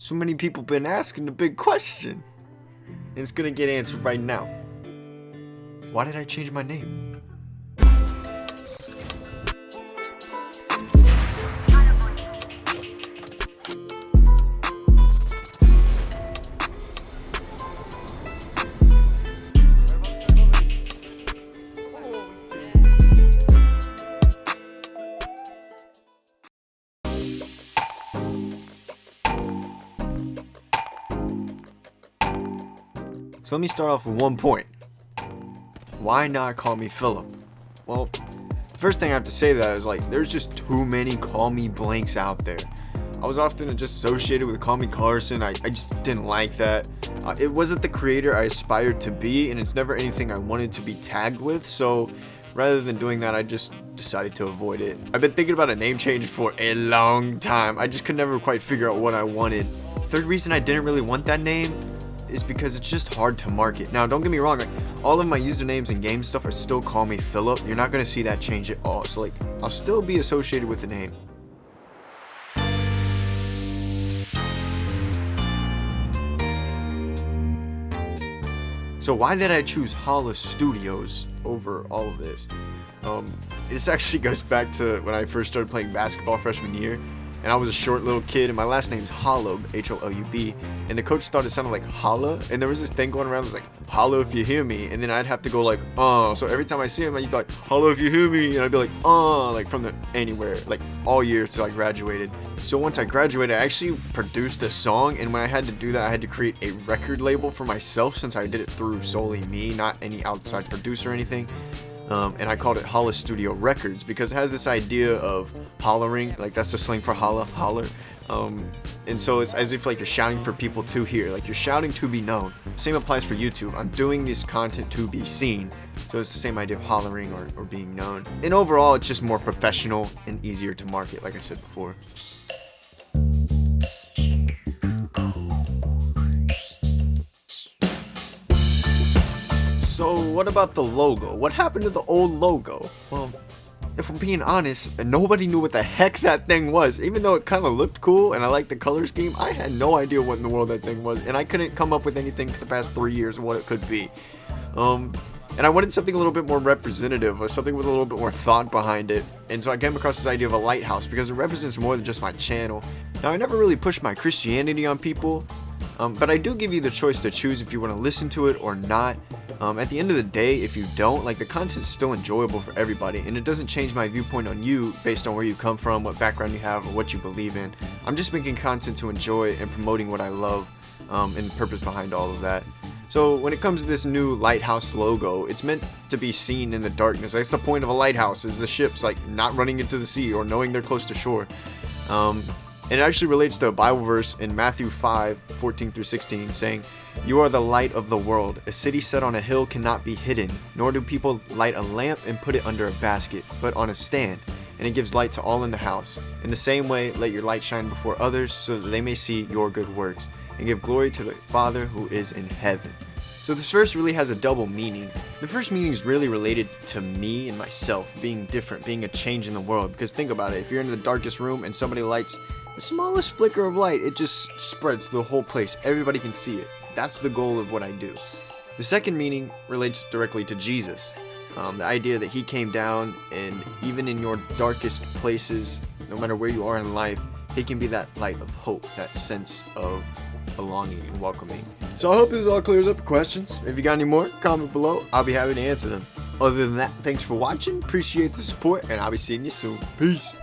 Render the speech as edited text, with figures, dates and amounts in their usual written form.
So many people been asking the big question, and it's gonna get answered right now. Why did I change my name? So let me start off with one point. Why not call me Philip? Well, first thing I have to say to that is there's just too many call me blanks out there. I was often just associated with call me Carson. I just didn't like that. It wasn't the creator I aspired to be, and it's never anything I wanted to be tagged with. So rather than doing that, I just decided to avoid it. I've been thinking about a name change for a long time. I just could never quite figure out what I wanted. Third reason I didn't really want that name is because it's just hard to market. Now, don't get me wrong, all of my usernames and game stuff are still call me Philip. You're not gonna see that change at all. So I'll still be associated with the name. So why did I choose Holla Studios over all of this? This actually goes back to when I first started playing basketball freshman year. And I was a short little kid, and my last name's Hollub, H-O-L-U-B, and the coach thought it sounded like holla, and there was this thing going around that was like, holla if you hear me, and then I'd have to go so every time I see him, I'd be like, holla if you hear me, and I'd be like, from the anywhere, all year till I graduated. So once I graduated, I actually produced a song, and when I had to do that, I had to create a record label for myself, since I did it through solely me, not any outside producer or anything. And I called it Holla Studio Records because it has this idea of hollering, that's the slang for holler. And so it's as if you're shouting for people to hear, you're shouting to be known. Same applies for YouTube. I'm doing this content to be seen. So it's the same idea of hollering or being known. And overall, it's just more professional and easier to market, like I said before. So what about the logo? What happened to the old logo? Well, if I'm being honest, nobody knew what the heck that thing was. Even though it kind of looked cool and I liked the color scheme, I had no idea what in the world that thing was. And I couldn't come up with anything for the past 3 years of what it could be. And I wanted something a little bit more representative, or something with a little bit more thought behind it. And so I came across this idea of a lighthouse because it represents more than just my channel. Now, I never really pushed my Christianity on people. But I do give you the choice to choose if you want to listen to it or not. At the end of the day, if you don't, the content's still enjoyable for everybody, and it doesn't change my viewpoint on you based on where you come from, what background you have, or what you believe in. I'm just making content to enjoy and promoting what I love, and the purpose behind all of that. So when it comes to this new lighthouse logo, it's meant to be seen in the darkness. That's the point of a lighthouse, is the ships not running into the sea or knowing they're close to shore. And it actually relates to a Bible verse in Matthew 5:14-16, saying, "You are the light of the world. A city set on a hill cannot be hidden, nor do people light a lamp and put it under a basket, but on a stand, and it gives light to all in the house. In the same way, let your light shine before others, so that they may see your good works, and give glory to the Father who is in heaven." So this verse really has a double meaning. The first meaning is really related to me and myself, being different, being a change in the world. Because think about it, if you're in the darkest room and somebody lights the smallest flicker of light, it just spreads to the whole place. Everybody can see it. That's the goal of what I do. The second meaning relates directly to Jesus. The idea that he came down, and even in your darkest places, no matter where you are in life, he can be that light of hope, that sense of belonging and welcoming. So I hope this all clears up your questions. If you got any more, comment below. I'll be happy to answer them. Other than that, thanks for watching. Appreciate the support, and I'll be seeing you soon. Peace.